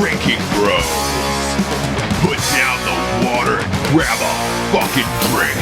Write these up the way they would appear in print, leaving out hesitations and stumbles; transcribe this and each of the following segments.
Drinking Bros. Put down the water and grab a fucking drink.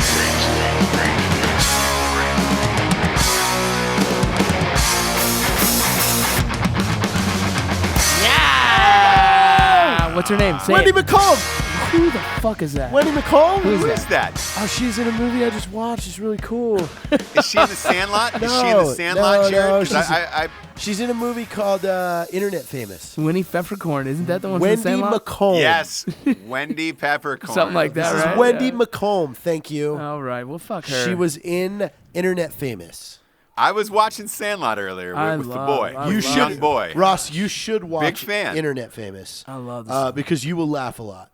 Yeah! What's her name? Say Wendy it. McComb. Who the fuck is that? Wendy McComb? Who is that? Oh, she's in a movie I just watched. It's really cool. Is she in the Sandlot? Is she in the Sandlot, Jared? 'Cause she's in a movie called Internet Famous. Winnie Peppercorn. Isn't that the one Wendy from the Sandlot? McComb. Yes, Wendy Peppercorn. Something like that, This right? is Wendy Yeah. McComb. Thank you. All right. Well, fuck her. She was in Internet Famous. I was watching Sandlot earlier with the boy. Young boy. Ross, you should watch Big fan. Internet Famous. I love this. because you will laugh a lot.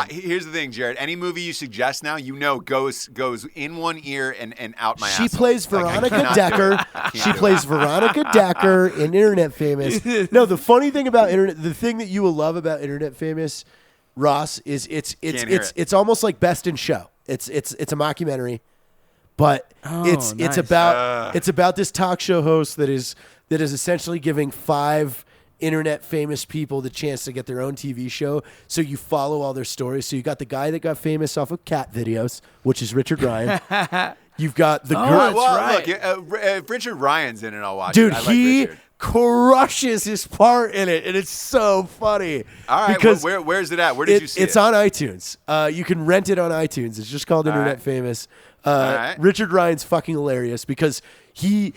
Here's the thing, Jared. Any movie you suggest now, goes in one ear and out my She asshole. plays Veronica Decker. She plays Veronica Decker in Internet Famous. No, the funny thing about the thing that you will love about Internet Famous, Ross, is it's almost like Best in Show. It's a mockumentary, but nice. it's about this talk show host that is essentially giving 5 internet famous people the chance to get their own TV show. So you follow all their stories. So you got the guy that got famous off of cat videos, which is Richard Ryan. You've got the girl. Well, right. look, if Richard Ryan's in it, I'll watch Dude, it. I like he Richard. crushes his part in it, and it's so funny. All right, because where's it at? Where did you see it? It's on iTunes. You can rent it on iTunes. It's just called Internet right. Famous. right. Richard Ryan's fucking hilarious because he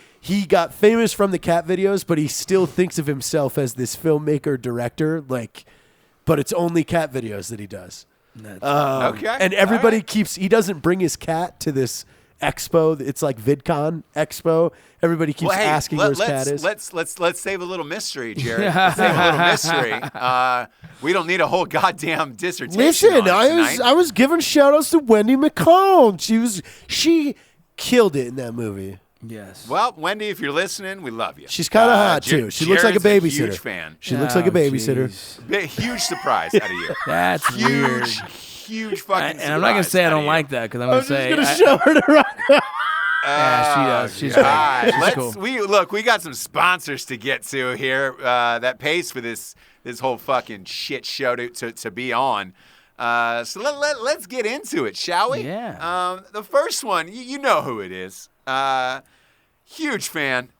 got famous from the cat videos, but he still thinks of himself as this filmmaker director. But it's only cat videos that he does. Okay. And everybody All right. he doesn't bring his cat to this expo. It's like VidCon Expo. Everybody keeps asking where his cat is. Let's save a little mystery, Jared. Let's save a little mystery. We don't need a whole goddamn dissertation. Listen, on it tonight. I was giving shout outs to Wendy McComb. She killed it in that movie. Yes. Well, Wendy, if you're listening, we love you. She's kind of hot too. She looks like a Jared's babysitter. huge fan. She looks like a babysitter. Huge surprise out of you. That's weird. Huge fucking And I'm not gonna surprise say I out of don't you. like that because I'm I gonna was just say gonna show her to Rocco. yeah, she does. She's God. great. We got some sponsors to get to here that pays for this whole fucking shit show to be on. So let's get into it, shall we? Yeah. The first one, you know who it is. Huge fan.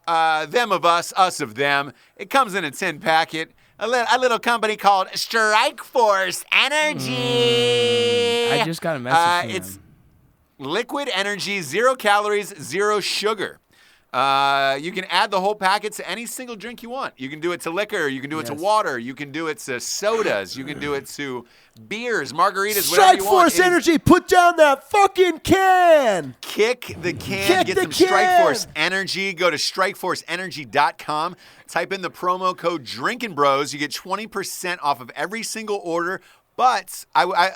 Them of us of them. It comes in a 10 packet. A little company called Strike Force Energy. I just got a message from It's them. liquid energy, 0 calories, 0 sugar. You can add the whole packet to any single drink you want. You can do it to liquor. You can do it to water. You can do it to sodas. You can do it to beers, margaritas, whatever Strike you want. Force Energy, put down that fucking can. Kick the can. Kick Get the some can. Strike Force Energy. Go to strikeforceenergy.com. Type in the promo code Drinkin Bros. You get 20% off of every single order. But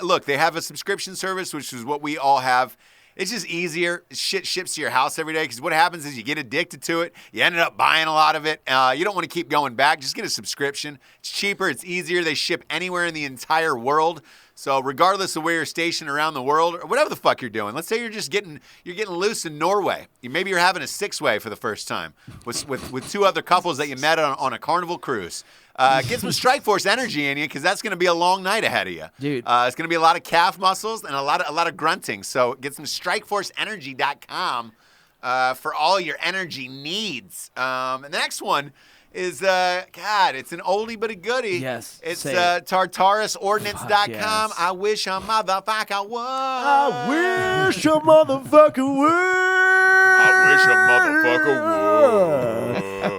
look, they have a subscription service, which is what we all have. It's just easier. Shit ships to your house every day because what happens is you get addicted to it. You ended up buying a lot of it. You don't want to keep going back. Just get a subscription. It's cheaper. It's easier. They ship anywhere in the entire world. So regardless of where you're stationed around the world or whatever the fuck you're doing, let's say you're getting loose in Norway. Maybe you're having a 6-way for the first time with 2 other couples that you met on a Carnival cruise. Get some Strike Force Energy in you because that's going to be a long night ahead of you. Dude. It's going to be a lot of calf muscles and a lot of grunting. So get some StrikeForceEnergy.com for all your energy needs. And the next one is, it's an oldie but a goodie. Yes, It's say it. TartarusOrdnance.com. Fuck yes. I wish a motherfucker would. I wish a motherfucker would. I wish a motherfucker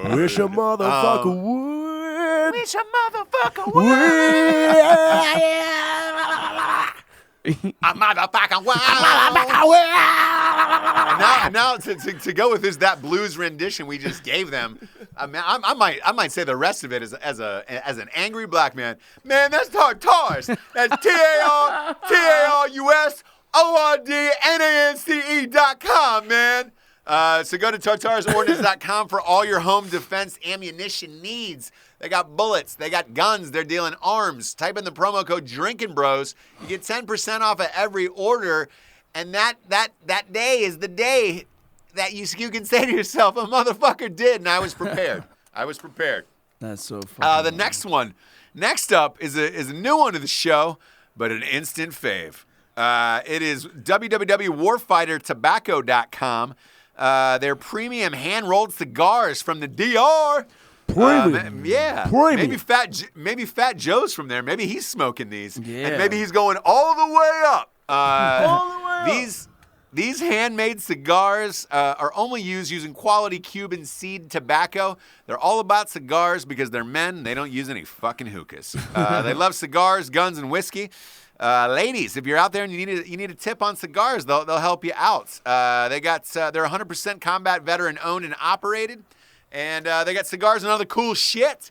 would. Wish a motherfucker would. Wish a motherfucker would. A motherfucker would. Now to go with that blues rendition we just gave them, I might say the rest of it as an angry black man. Man, that's Tartarus. That's TartarusOrdnance.com, man. So go to TartarusOrdnance.com for all your home defense ammunition needs. They got bullets. They got guns. They're dealing arms. Type in the promo code Drinkin Bros. You get 10% off of every order. And that day is the day that you can say to yourself, a motherfucker did. And I was prepared. That's so funny. The next one Next up is a new one to the show, but an instant fave. It is www.warfightertobacco.com. Their premium hand-rolled cigars from the DR. Premium. Yeah. Premium. Maybe Fat Joe's from there. Maybe he's smoking these. Yeah. And maybe he's going all the way up. All the way up. These handmade cigars are only used using quality Cuban seed tobacco. They're all about cigars because they're men. They don't use any fucking hookahs. They love cigars, guns, and whiskey. Ladies, if you're out there and you need a tip on cigars, they'll help you out. They're 100% combat veteran owned and operated, and they got cigars and other cool shit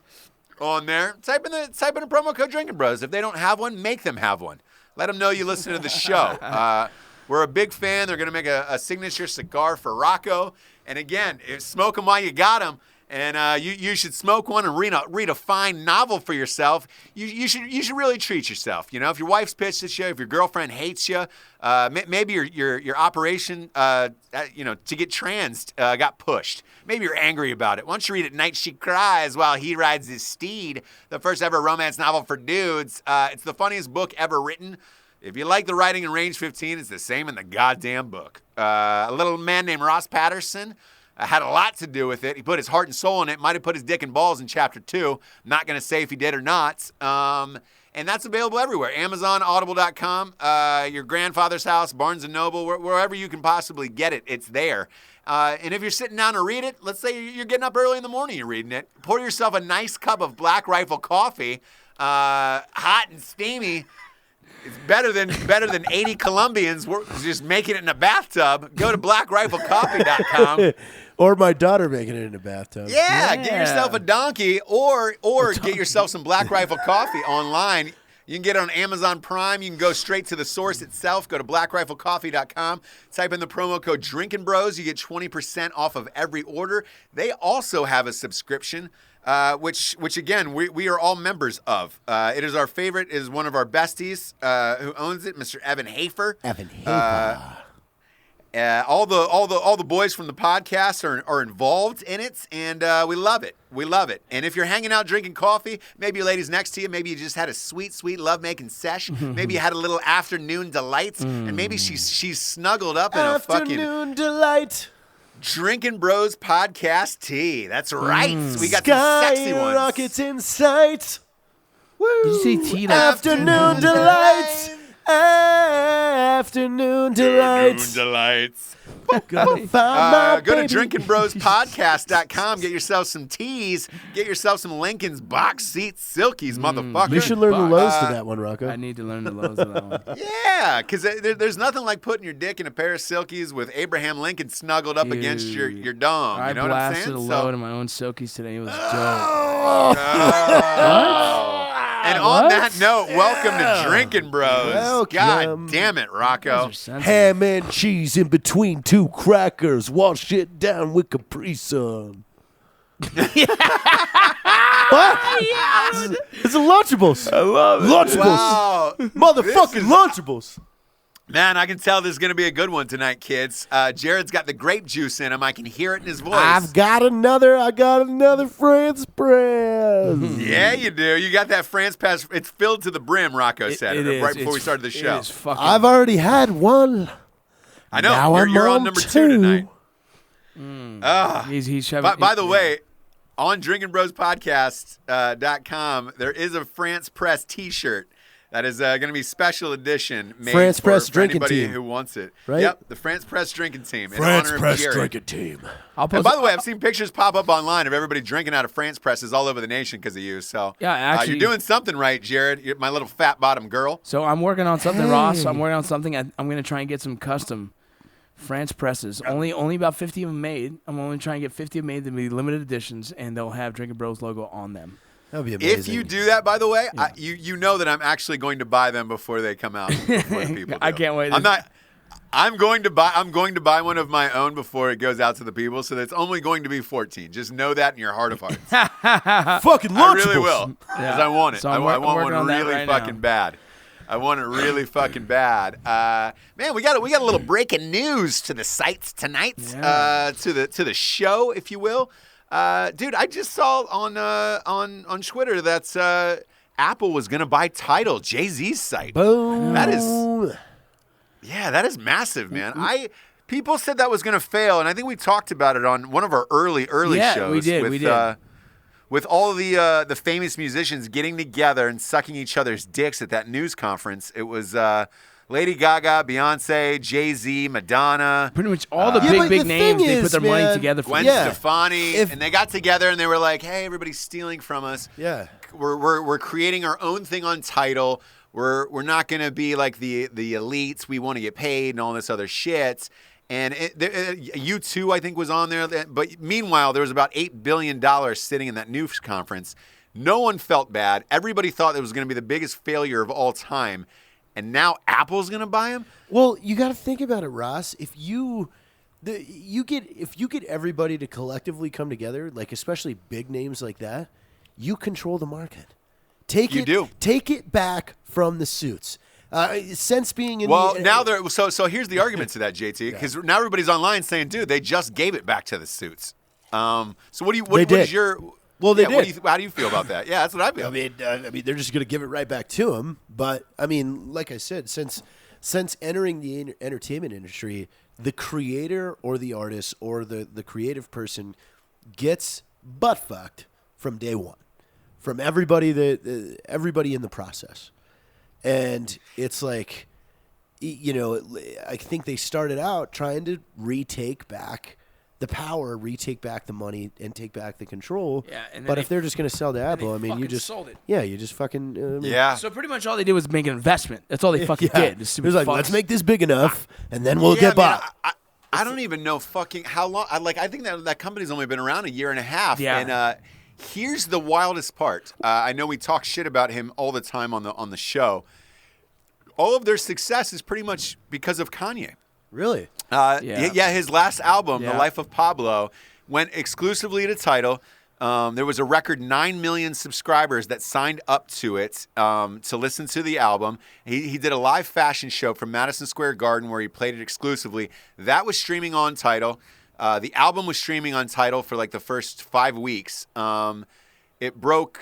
on there. Type in the promo code Drinkin' Bros. If they don't have one, make them have one. Let them know you listen to the show. We're a big fan. They're going to make a signature cigar for Rocco. And again, smoke them while you got them. And you should smoke one and read a fine novel for yourself. You should really treat yourself. You know, if your wife's pissed at you, if your girlfriend hates you, maybe your operation, to get transed got pushed. Maybe you're angry about it. Why don't you read At Night She Cries While He Rides His Steed, the first ever romance novel for dudes. It's the funniest book ever written. If you like the writing in Range 15, it's the same in the goddamn book. A little man named Ross Patterson had a lot to do with it. He put his heart and soul in it. Might have put his dick and balls in chapter 2. Not going to say if he did or not. And that's available everywhere. Amazon, Audible.com, your grandfather's house, Barnes & Noble, wherever you can possibly get it, it's there. And if you're sitting down to read it, let's say you're getting up early in the morning, you're reading it. Pour yourself a nice cup of Black Rifle coffee, hot and steamy. It's better than 80 Colombians just making it in a bathtub. Go to blackriflecoffee.com. Or my daughter making it in a bathtub. Yeah, get yourself a donkey or get yourself some Black Rifle coffee online. You can get it on Amazon Prime. You can go straight to the source itself. Go to blackriflecoffee.com. Type in the promo code Drinkin' Bros. You get 20% off of every order. They also have a subscription, which again, we are all members of. It is our favorite. It is one of our besties who owns it, Mr. Evan Hafer. Evan Hafer. All the boys from the podcast are involved in it, and we love it. We love it. And if you're hanging out drinking coffee, maybe your lady's next to you, maybe you just had a sweet, sweet lovemaking sesh, maybe you had a little afternoon delight, and maybe she's snuggled up in a fucking afternoon delight. Drinkin' Bros podcast tea. That's right. We got Sky some sexy ones. rockets in sight. Woo. Did you say tea? Afternoon delights. Afternoon delights. Delights. Gonna find my Go to baby. drinkinbrospodcast.com. Get yourself some teas. Get yourself some Lincoln's box seat silkies, motherfucker. You should learn the lows to that one, Rocco. I need to learn the lows of that one. Yeah, because there's nothing like putting your dick in a pair of silkies with Abraham Lincoln snuggled up against your dong. I You know what I'm saying? blasted a load in my own silkies today. It was dope. And on that note, welcome to Drinkin' Bros. Welcome. God damn it, Rocco. Ham and cheese in between two crackers. Wash it down with Capri Sun. What? It's a Lunchables. I love it. Lunchables. Wow. Motherfucking Lunchables. Man, I can tell this is going to be a good one tonight, kids. Jared's got the grape juice in him. I can hear it in his voice. I got another France press. Yeah, you do. You got that France press. It's filled to the brim, Rocco said It is. right before we started the show. It is fucking. I've already had one. I know. Now You're I'm on on number 2 two. tonight. He's shoving. By the way, on drinkinbrospodcast.com, there is a France Press T-shirt that is going to be special edition made France Press for Drinkin' anybody Team. who wants it. Right? Yep, the France Press Drinking Team. France in honor Press of Jared. Drinking Team. I'll And post. by the way, I've seen pictures pop up online of everybody drinking out of France presses all over the nation because of you. So Yeah, actually- you're doing something right, Jared. You're my little fat bottom girl. So I'm working on something, Ross. Hey. I'm working on something. I'm going to try and get some custom France presses. Only about 50 of them made. I'm only trying to get 50 of them made. They'll be limited editions, and they'll have Drinkin' Bros logo on them. That would be amazing. If you do that, by the way, you know that I'm actually going to buy them before they come out. Before the people I do. can't wait. I'm going to buy one of my own before it goes out to the people. So it's only going to be 14. Just know that in your heart of hearts. fucking Lunchables. I really will, because I want it. So I I'm want working one on that really right fucking now. bad. I want it really fucking bad. Man, we got a little breaking news to the sites tonight. Yeah. To the show, if you will. Dude, I just saw on Twitter that's Apple was going to buy Tidal, Jay-Z's site. Boom. That is massive, man. People said that was going to fail, and I think we talked about it on one of our early shows. We did. With all the famous musicians getting together and sucking each other's dicks at that news conference. It was Lady Gaga, Beyonce, Jay-Z, Madonna. Pretty much all the big names, they put their money together for. Gwen Stefani, and they got together and they were like, hey, everybody's stealing from us. Yeah. We're creating our own thing on Tidal. We're not going to be like the elites. We want to get paid and all this other shit. And U2, I think, was on there. But meanwhile, there was about $8 billion sitting in that news conference. No one felt bad. Everybody thought it was going to be the biggest failure of all time. And now Apple's going to buy them? Well, you got to think about it, Ross. If you get everybody to collectively come together, like especially big names like that, you control the market. Take it back from the suits. Since being in so here's the argument to that, JT, because now everybody's online saying, dude, they just gave it back to the suits. So what is your did. How do you feel about that? Yeah, that's what I feel. I mean, they're just going to give it right back to them. But I mean, like I said, since entering the entertainment industry, the creator or the artist or the creative person gets butt fucked from day one, from everybody in the process. And it's like, I think they started out trying to retake back the power, retake back the money, and take back the control. Yeah, but if they're just going to sell to Apple, I mean, you just sold it. Yeah, you just fucking So pretty much all they did was make an investment. That's all they fucking did. It was like, let's make this big enough, and then we'll get bought. I don't even know fucking how long. I think that company's only been around a year and a half. Yeah. And here's the wildest part. I know we talk shit about him all the time on the show. All of their success is pretty much because of Kanye. Really? His last album, The Life of Pablo, went exclusively to Tidal. There was a record 9 million subscribers that signed up to it to listen to the album. He did a live fashion show from Madison Square Garden where he played it exclusively. That was streaming on Tidal. The album was streaming on Tidal for like the first 5 weeks. It broke,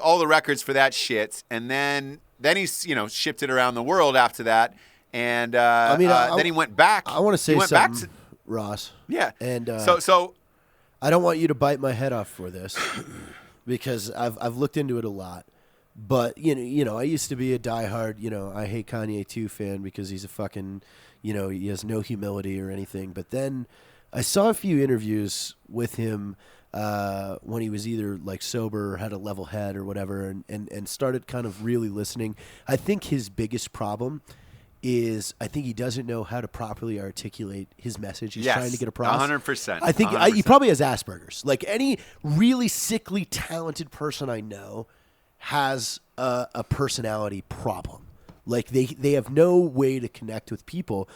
all the records for that shit. And then he, shipped it around the world after that. And then he went back. I want to say something, Ross. Yeah. And so I don't want you to bite my head off for this because I've looked into it a lot. But I used to be a diehard, I hate Kanye too fan because he's a fucking, he has no humility or anything. But then I saw a few interviews with him when he was either like sober or had a level head or whatever, and started kind of really listening. I think his biggest problem is I think he doesn't know how to properly articulate his message. He's trying to get across. 100%. I think he probably has Asperger's. Like any really sickly talented person I know has a personality problem. Like they have no way to connect with people.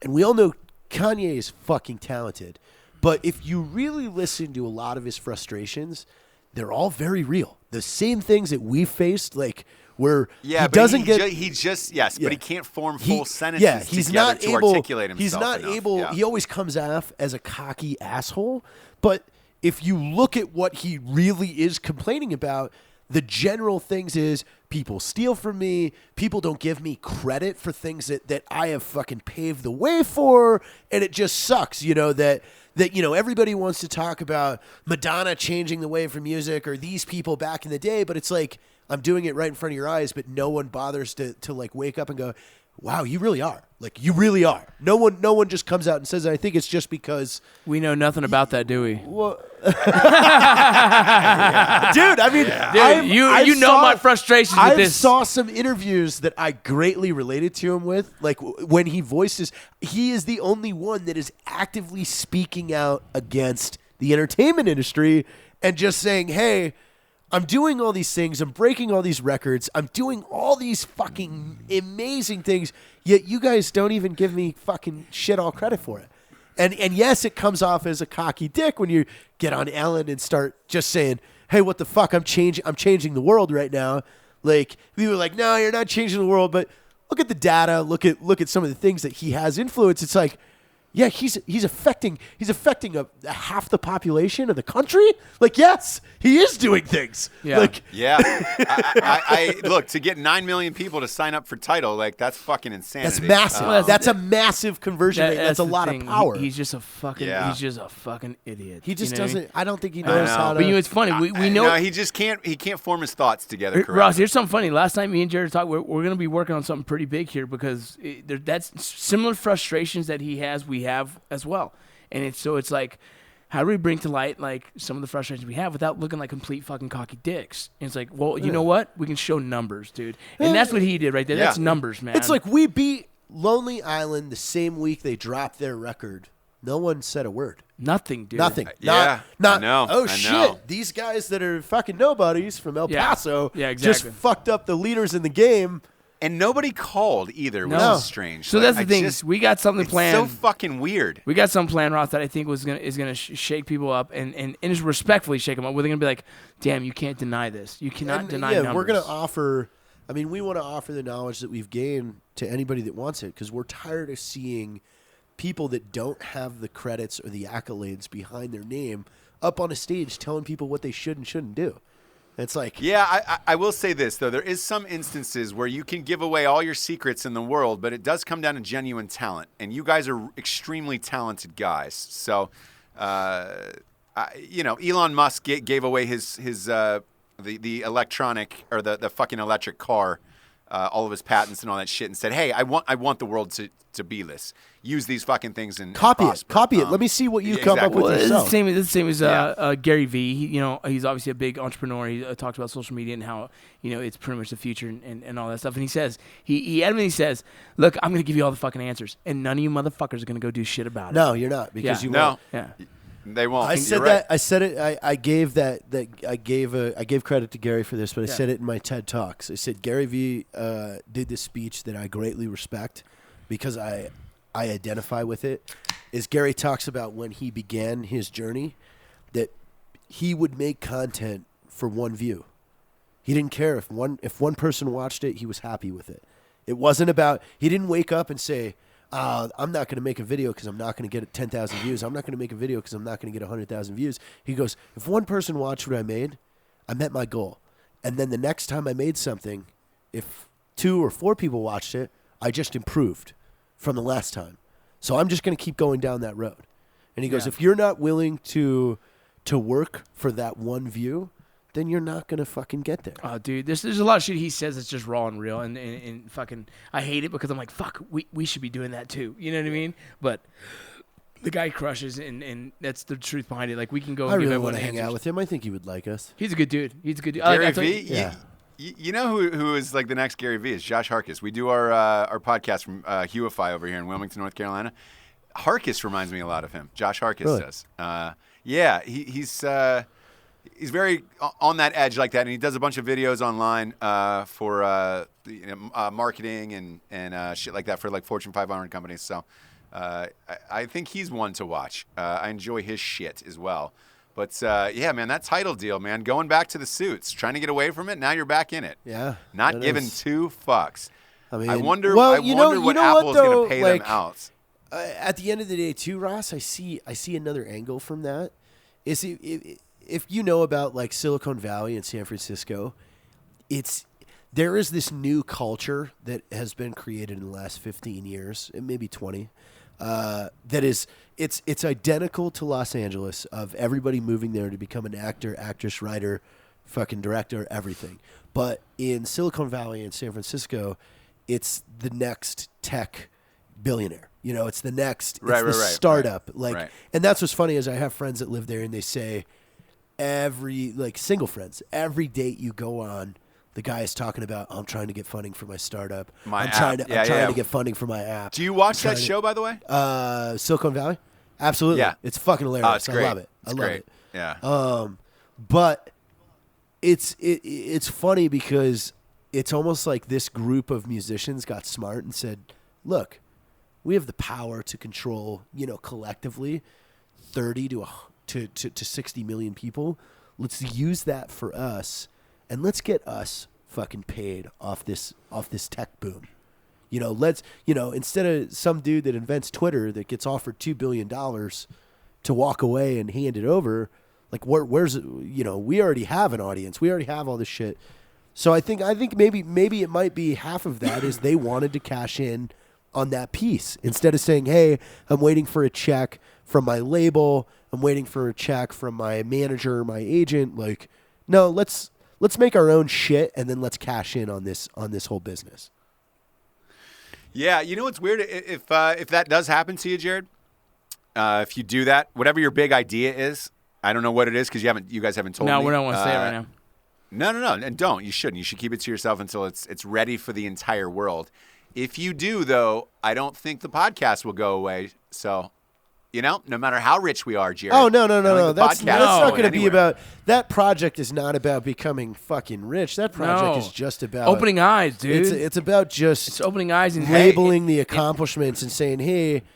And we all know Kanye is fucking talented. But if you really listen to a lot of his frustrations, they're all very real. The same things that we faced, like where he doesn't but he can't form full sentences he's together not to able, articulate himself. He's not enough. able. Yeah. He always comes off as a cocky asshole. But if you look at what he really is complaining about, the general things is people steal from me. People don't give me credit for things that I have fucking paved the way for, and it just sucks. That everybody wants to talk about Madonna changing the way for music or these people back in the day, but it's like, I'm doing it right in front of your eyes, but no one bothers to like wake up and go, wow, you really are. Like, you really are. No one just comes out and says that. I think it's just because we know nothing about that, do we? Well, dude, I mean, you know my frustrations with this. I saw some interviews that I greatly related to him with. Like when he voices, he is the only one that is actively speaking out against the entertainment industry and just saying, hey, I'm doing all these things. I'm breaking all these records. I'm doing all these fucking amazing things. Yet you guys don't even give me fucking shit all credit for it. And yes, it comes off as a cocky dick when you get on Ellen and start just saying, "Hey, what the fuck? I'm changing the world right now." Like we were like, "No, you're not changing the world." But look at the data. Look at some of the things that he has influenced. It's like, Yeah, he's affecting a half the population of the country. Like, yes, he is doing things. Yeah. Like, Yeah. I look, to get 9 million people to sign up for Tidal, like, that's fucking insanity. that's massive. That's a massive conversion rate. That's a the lot thing. of power. He's just a fucking. Yeah. He's just a fucking idiot. He just You know what I mean? doesn't. I don't think he knows know. how to. But you know, it's funny. We know. No, he just can't. He can't form his thoughts together correctly. Ross, here's something funny. Last time me and Jared talked, we're going to be working on something pretty big here because that's similar frustrations that he has, we have as well. And it's like, how do we bring to light like some of the frustrations we have without looking like complete fucking cocky dicks? And it's like, well, you know what? We can show numbers, dude. And that's what he did right there. Yeah. That's numbers, man. It's like we beat Lonely Island the same week they dropped their record. No one said a word. nothing, dude. Nothing. Yeah, Not. I know, Oh I shit! know. These guys that are fucking nobodies from El Yeah. Paso, Yeah, just exactly. fucked up the leaders in the game. And nobody called either, which No. is strange. So Like, that's the thing. just- We got something it's planned. so fucking weird. We got some plan, Ross, that I think is gonna shake people up and just respectfully shake them up. Where they're gonna be like, "Damn, you can't deny this. You cannot And, deny yeah, numbers." we're gonna offer. I mean, we want to offer the knowledge that we've gained to anybody that wants it, because we're tired of seeing people that don't have the credits or the accolades behind their name up on a stage telling people what they should and shouldn't do. It's like, Yeah, I will say this, though. There is some instances where you can give away all your secrets in the world, but it does come down to genuine talent. And you guys are extremely talented guys. So, Elon Musk gave away the electronic or the fucking electric car, all of his patents and all that shit, and said, "Hey, I want the world to be this. Use these fucking things and copy prosper." it. Let me see what you yeah, come up exactly. with Well, it's yourself. the same as Yeah. Gary Vee. He's obviously a big entrepreneur. He talks about social media and how it's pretty much the future and all that stuff. And he says he adamantly says, "Look, I'm going to give you all the fucking answers, and none of you motherfuckers are going to go do shit about it." No, you're not, because Yeah. you No, won't. Yeah. they won't. I said You're that. right. I said it. I gave I gave credit to Gary for this, but I said it in my TED Talks. I said Gary Vee did this speech that I greatly respect because I identify with it. Is Gary talks about when he began his journey that he would make content for one view. He didn't care if one person watched it, he was happy with it. It wasn't about, he didn't wake up and say, I'm not going to make a video because I'm not going to get 10,000 views. I'm not going to make a video because I'm not going to get 100,000 views. He goes, if one person watched what I made, I met my goal. And then the next time I made something, if 2 or 4 people watched it, I just improved from the last time. So I'm just going to keep going down that road. And he goes, Yeah. if you're not willing to work for that one view, then you're not going to fucking get there. Oh, dude, there's a lot of shit he says that's just raw and real, and fucking, I hate it because I'm like, fuck, we should be doing that too. You know what I mean? But the guy crushes, and that's the truth behind it. Like, we can go. I and give really everyone want to hang answers. out with him. I think he would like us. He's a good dude. He's a good dude. Gary I tell you- Vee, Yeah. you know who is like the next Gary Vee is Josh Harkis. We do our podcast from Huify over here in Wilmington, North Carolina. Harkis reminds me a lot of him. Josh Harkis Really? does. Yeah, he's very on that edge like that, and he does a bunch of videos online for marketing and shit like that for like Fortune 500 companies. So I think he's one to watch. I enjoy his shit as well. But yeah, man, that title deal, man, going back to the suits, trying to get away from it. Now you're back in it. Yeah. Not that giving is- 2 fucks. I mean, I wonder. well, I you wonder know what what, Apple is going though? to pay Like, them out. At the end of the day, too, Ross, I see another angle from that. Is if you know about like Silicon Valley and San Francisco, there is this new culture that has been created in the last 15 years, and maybe 20. That is, it's identical to Los Angeles, of everybody moving there to become an actor, actress, writer, fucking director, everything. But in Silicon Valley and San Francisco, it's the next tech billionaire. You know, it's the next Right, startup. right, Like, right. and that's what's funny is I have friends that live there, and they say single friends, every date you go on, the guy is talking about, I'm trying to get funding for my startup. I'm trying to get funding for my app. Do you watch that trying to- show, by the way? Silicon Valley? Absolutely. Yeah. It's fucking hilarious. Oh, it's great. I love it. It's I love great. it. Yeah. But it's funny because it's almost like this group of musicians got smart and said, look, we have the power to control, collectively 30 to 60 million people. Let's use that for us, and let's get us fucking paid off this tech boom. Let's instead of some dude that invents Twitter that gets offered $2 billion to walk away and hand it over, like where's we already have an audience. We already have all this shit. So I think maybe it might be half of that is they wanted to cash in on that piece instead of saying, hey, I'm waiting for a check from my label. I'm waiting for a check from my manager, my agent. Like, no, let's make our own shit and then let's cash in on this whole business. Yeah, you know what's weird? If that does happen to you, Jared, if you do that, whatever your big idea is, I don't know what it is because you guys haven't told me. No, we don't want to say it right now. No, and don't. You shouldn't. You should keep it to yourself until it's ready for the entire world. If you do, though, I don't think the podcast will go away. So, no matter how rich we are, Jared. Oh, no. That's not going to be anywhere. about – that project is not about becoming fucking rich. That project is just about – opening eyes, dude. It's about just – it's opening eyes and labeling the accomplishments and saying, hey –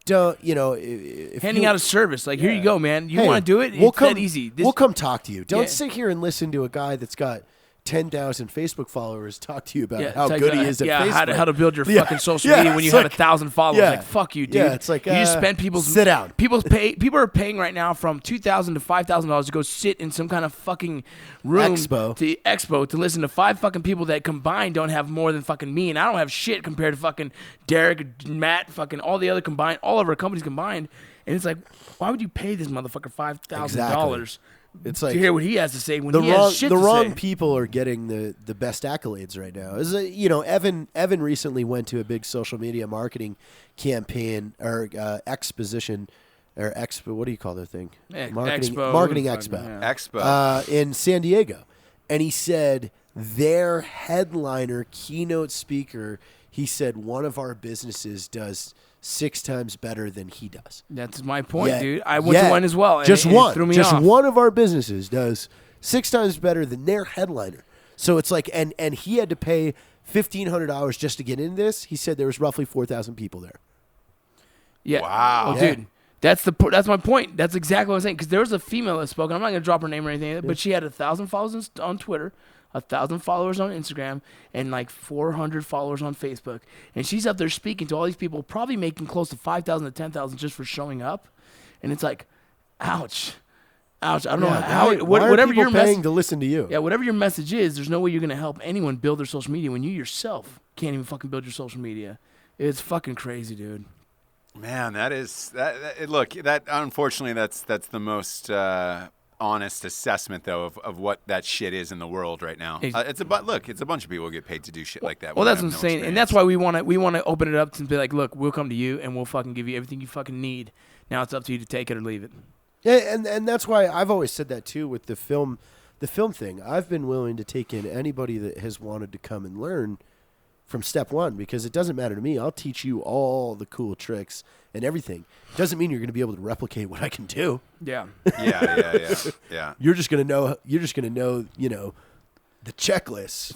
don't if handing out a service like here you go, man. You want to do it? We'll it's that easy. We'll come talk to you. Don't sit here and listen to a guy that's got 10,000 Facebook followers talk to you about how good he is at Facebook. How to build your fucking social media when you have 1,000 followers. Like fuck you, dude. Yeah, it's like you just spend sit down. People are paying right now from $2,000 to $5,000 to go sit in some kind of fucking room expo to listen to 5 fucking people that combined don't have more than fucking me, and I don't have shit compared to fucking Derek, Matt, fucking all the other combined, all of our companies combined. And it's like, why would you pay this motherfucker $5,000? It's like to hear what he has to say when he has shit the to wrong say. people are getting the best accolades right now. Evan recently went to a big social media marketing campaign or exposition or expo. What do you call that thing? Marketing expo. Expo in San Diego, and he said their headliner keynote speaker. He said one of our businesses does 6 times better than he does. That's my point, dude. I went to one as well. Just one. Threw me just off. One of our businesses does 6 times better than their headliner. So it's like, and he had to pay $1,500 just to get in this. He said there was roughly 4,000 people there. Yeah. Wow. Well, dude, that's my point. That's exactly what I'm saying. Because there was a female that spoke. I'm not going to drop her name or anything, but she had 1,000 followers on Twitter, 1,000 followers on Instagram, and like 400 followers on Facebook. And she's up there speaking to all these people, probably making close to 5,000 to 10,000 just for showing up. And it's like, ouch. I don't know how. Whatever your paying to listen to you. Yeah, whatever your message is, there's no way you're going to help anyone build their social media when you yourself can't even fucking build your social media. It's fucking crazy, dude. Man, look, unfortunately that's the most honest assessment though of what that shit is in the world right now. It's a bunch of people get paid to do shit like that. Well, that's what I'm saying, and that's why we want to open it up and be like, look, we'll come to you and we'll fucking give you everything you fucking need. Now it's up to you to take it or leave it. Yeah, and that's why I've always said that too with the film thing. I've been willing to take in anybody that has wanted to come and learn from step one, because it doesn't matter to me. I'll teach you all the cool tricks and everything. Doesn't mean you're going to be able to replicate what I can do. Yeah. Yeah. You're just going to know, the checklist.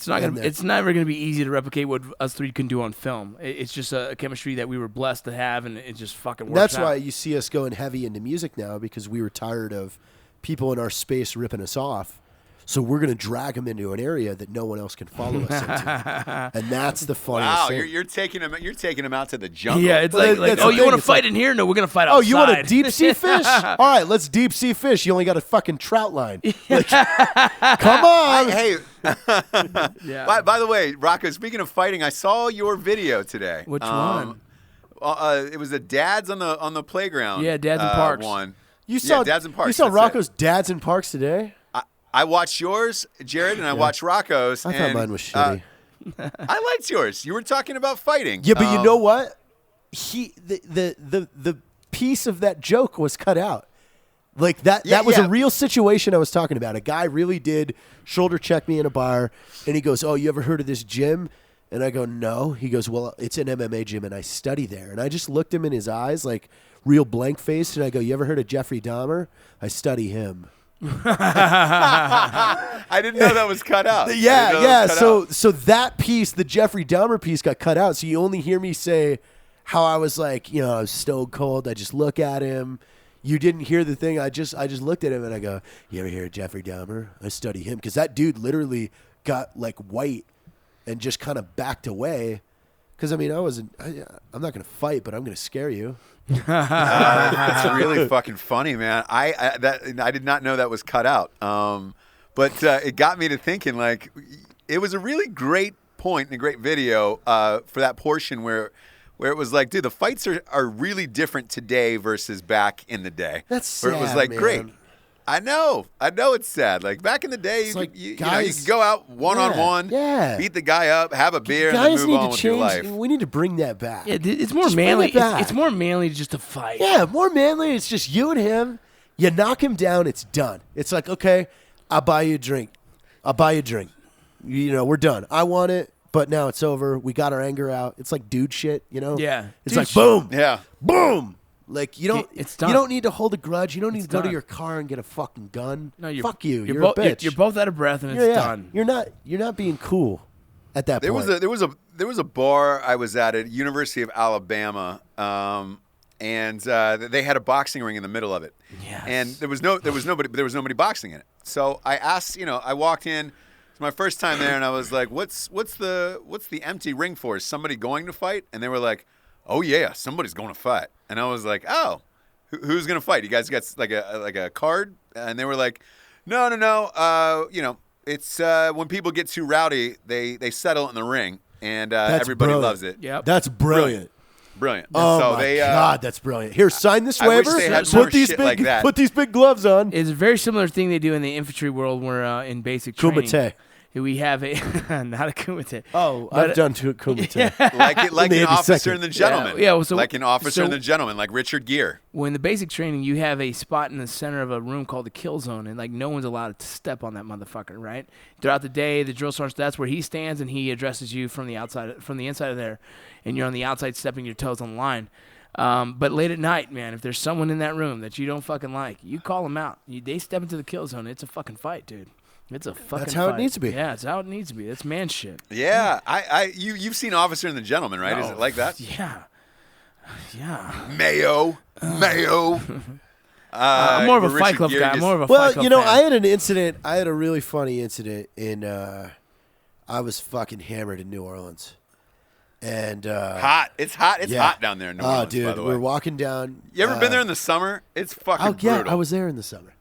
It's never going to be easy to replicate what us three can do on film. It's just a chemistry that we were blessed to have, and it just fucking works. That's why you see us going heavy into music now, because we were tired of people in our space ripping us off. So we're going to drag them into an area that no one else can follow us into, and that's the funniest thing. You're taking them out to the jungle. Yeah, it's like you want to fight in here? No, we're going to fight outside. Oh, you want a deep sea fish? All right, let's deep sea fish. You only got a fucking trout line. Like, come on. Hey. Yeah. By the way, Rocco, speaking of fighting, I saw your video today. Which one? It was the dads on the playground. Yeah, dads in parks. One. You saw dads in parks. You saw Rocco's dads in parks today? I watched yours, Jared, and I watched Rocco's. I thought mine was shitty. I liked yours. You were talking about fighting. Yeah, but you know what? The piece of that joke was cut out. Like that was a real situation I was talking about. A guy really did shoulder check me in a bar, and he goes, "Oh, you ever heard of this gym?" And I go, "No." He goes, "Well, it's an MMA gym, and I study there." And I just looked him in his eyes, like real blank faced, and I go, "You ever heard of Jeffrey Dahmer? I study him." I didn't know that was cut out. Yeah. So that piece, the Jeffrey Dahmer piece, got cut out. So you only hear me say how I was like, I was stone cold. I just look at him. You didn't hear the thing. I just looked at him and I go, "You ever hear of Jeffrey Dahmer? I study him." Because that dude literally got like white and just kind of backed away Because I mean, I'm not gonna fight, but I'm gonna scare you. That's really fucking funny, man. I did not know that was cut out. But it got me to thinking, like, it was a really great point and a great video for that portion where it was like, dude, the fights are really different today versus back in the day. That's sad, where it was like, man. great. I know it's sad. Like back in the day, you could go out one-on-one, beat the guy up, have a beer, and then move on with your life. We need to bring that back. Yeah, it's more Just manly. bring it back. It's more manly just to fight. Yeah, more manly. It's just you and him. You knock him down, it's done. It's like, okay, I'll buy you a drink. We're done. I want it, but now it's over. We got our anger out. It's like dude shit, Yeah. It's Dude like shit. boom. Yeah. Boom. Like It's done. you don't need to hold a grudge. You don't need to go to done. your car and get a fucking gun. No, Fuck you. You're both a bitch. You're both out of breath, and it's Yeah. done. You're not being cool at that There point. was a bar I was at University of Alabama, and they had a boxing ring in the middle of it. Yes. And there was nobody boxing in it. So I asked, I walked in. It's my first time there, and I was like, "What's the empty ring for? Is somebody going to fight?" And they were like, "Oh yeah, somebody's going to fight." And I was like, "Oh, who's going to fight? You guys got like a card?" And they were like, "No. It's when people get too rowdy, they settle in the ring, and everybody brilliant. loves it." Yep. That's brilliant. Brilliant. Oh so my God, that's brilliant. Here, sign this I wish waiver. they had more Put these shit big like that. put these big gloves on. It's a very similar thing they do in the infantry world, where in basic training, Kumite. we have a not a kumite. Oh, But- I've done to a kumite. like In the an officer 82nd. and the gentleman. Yeah, well, so- like an officer so- and the gentleman, like Richard Gere. Well, in the basic training, you have a spot in the center of a room called the kill zone, and like no one's allowed to step on that motherfucker, right? Throughout the day, the drill sergeant, that's where he stands and he addresses you from the outside, from the inside of there, and you're on the outside stepping your toes on the line. But late at night, man, if there's someone in that room that you don't fucking like, you call them out. They step into the kill zone. It's a fucking fight, dude. It's a fucking That's how it fight. needs to be. Yeah, it's how it needs to be. That's man shit. Yeah, you've seen Officer and the Gentleman, right? Is it like that? Yeah. Yeah. Mayo. I'm more of a Richard Fight Club Gere guy. I'm just- more of a Fight Club fan. I had an incident. I had a really funny incident in. I was fucking hammered in New Orleans, and hot. It's hot. It's yeah. hot down there in New Orleans. Oh, dude, by the way. we're walking down. You ever been there in the summer? It's fucking Oh yeah, brutal. I was there in the summer.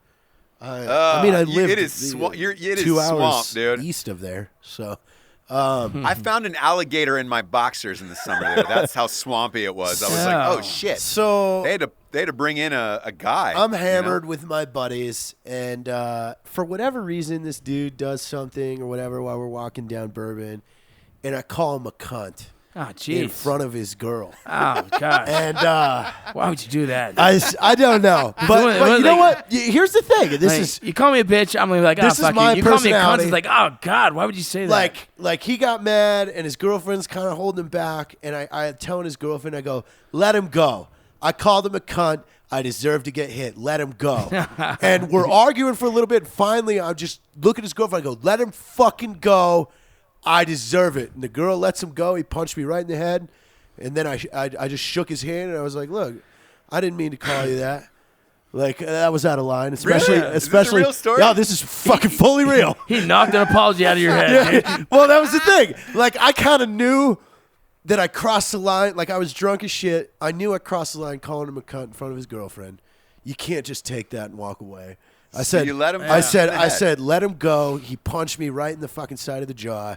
I lived. It is swamp, 2 hours swamp, dude. east of there. So I found an alligator in my boxers in the summer there. That's how swampy it was. I was like, oh shit. So They had to bring in a guy. I'm hammered with my buddies, and for whatever reason, this dude does something or whatever while we're walking down Bourbon, and I call him a cunt Oh, jeez. in front of his girl. Oh, God. And Why would you do that? I don't know, but Well, you know like- what? Here's the thing. This Like, is you call me a bitch, I'm gonna be like, oh, This is fuck my you. You call me a cunt, personality. it's like, oh, God, why would you say that? like he got mad, and his girlfriend's kind of holding him back, and I telling his girlfriend, I go, let him go. I called him a cunt. I deserve to get hit. Let him go. And we're arguing for a little bit. Finally, I just look at his girlfriend. I go, let him fucking go. I deserve it. And the girl lets him go. He punched me right in the head. And then I just shook his hand, and I was like, look, I didn't mean to call you that. Like, that was out of line. Especially, Really? Is this a especially. real story? No, this is fucking fully real. He knocked an apology out of your head. dude. Well, that was the thing. Like, I kind of knew that I crossed the line. Like, I was drunk as shit. I knew I crossed the line calling him a cunt in front of his girlfriend. You can't just take that and walk away. I said, you let him I go? said, let him go. He punched me right in the fucking side of the jaw.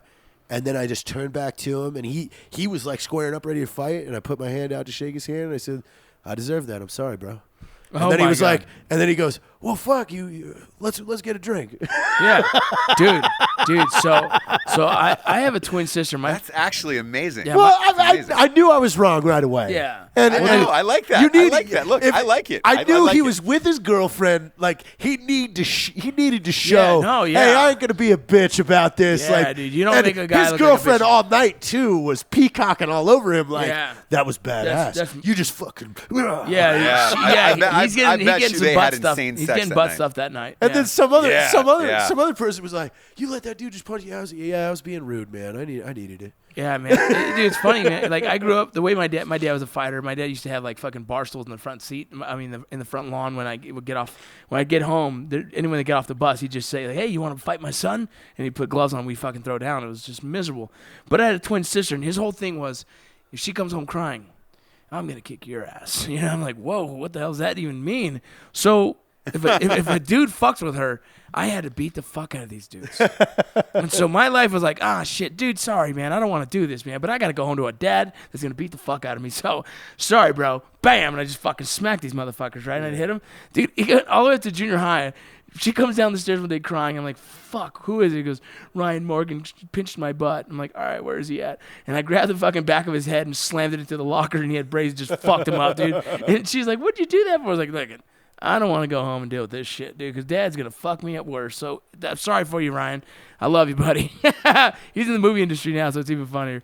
And then I just turned back to him, and he was like squaring up, ready to fight. And I put my hand out to shake his hand, and I said, I deserve that. I'm sorry, bro. And Oh then he my was God. like, and then he goes, well, fuck you. Let's get a drink. Yeah. Dude. So I have a twin sister. That's actually amazing. Yeah, Well, Amazing. I knew I was wrong right away. Yeah. And, I know, I like that. I like that. Look, I like it. I I knew like he it. was with his girlfriend. Like he needed to show. no, yeah. Hey, I ain't gonna be a bitch about this. Yeah, like, dude, you don't and make a guy His look like a girlfriend bitch. all night too was peacocking all over him. Like Yeah. that was badass. That's- you just fucking. Yeah, Yeah. I bet- he's I getting, bet he's you getting they some had butt stuff. insane He's sex getting that butt night. stuff that night. And yeah. then some other Yeah, some other person was like, "You let that dude just punch you." I was being rude, man. I needed it. Yeah, man. Dude, it's funny, man. Like, I grew up, the way my dad was a fighter. My dad used to have, like, fucking bar stools in the front seat. I mean, in the front lawn when I would get off. When I get home, anyone that get off the bus, he'd just say, like, hey, you want to fight my son? And he'd put gloves on. We'd fucking throw down. It was just miserable. But I had a twin sister, and his whole thing was, if she comes home crying, I'm going to kick your ass. You know, I'm like, whoa, what the hell does that even mean? So if a dude fucks with her, I had to beat the fuck out of these dudes. And so my life was like, shit, dude, sorry, man. I don't want to do this, man. But I got to go home to a dad that's going to beat the fuck out of me. So, sorry, bro. Bam. And I just fucking smacked these motherfuckers, right? And I hit him. Dude, he got all the way up to junior high. She comes down the stairs one day crying. I'm like, fuck, who is it? He goes, Ryan Morgan pinched my butt. I'm like, all right, where is he at? And I grabbed the fucking back of his head and slammed it into the locker, and he had braids, just fucked him up, dude. And she's like, what'd you do that for? I was like, look, I don't want to go home and deal with this shit, dude, because Dad's going to fuck me up worse. So I'm sorry for you, Ryan. I love you, buddy. He's in the movie industry now, so it's even funnier.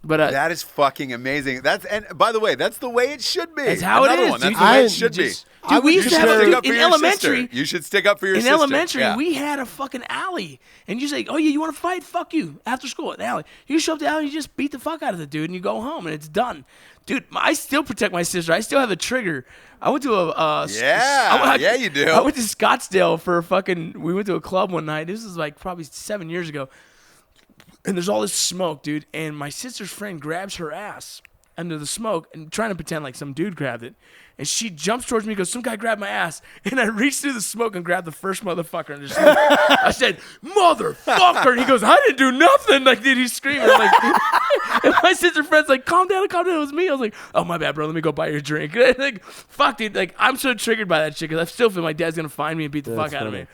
But that is fucking amazing. And by the way, that's the way it should be. That's how Another it is. one. That's Dude, the way it should be. Dude, we used to have in elementary. You should stick up for your in sister. In elementary, yeah. we had a fucking alley, and you say, "Oh yeah, you want to fight? Fuck you!" After school at the alley, you show up to the alley, you just beat the fuck out of the dude, and you go home, and it's done. Dude, I still protect my sister. I still have a trigger. I went to yeah, you do. I went to Scottsdale for we went to a club one night. This was like probably 7 years ago. And there's all this smoke, dude. And my sister's friend grabs her ass under the smoke and trying to pretend like some dude grabbed it. And she jumps towards me and goes, some guy grabbed my ass. And I reached through the smoke and grabbed the first motherfucker. And just I said, motherfucker. And he goes, I didn't do nothing. Like, dude, he's screaming. I'm like, and my sister friend's like, calm down. It was me. I was like, oh, my bad, bro. Let me go buy you a drink. Like, fuck, dude. Like, I'm so triggered by that shit because I still feel my dad's going to find me and beat the fuck out of me.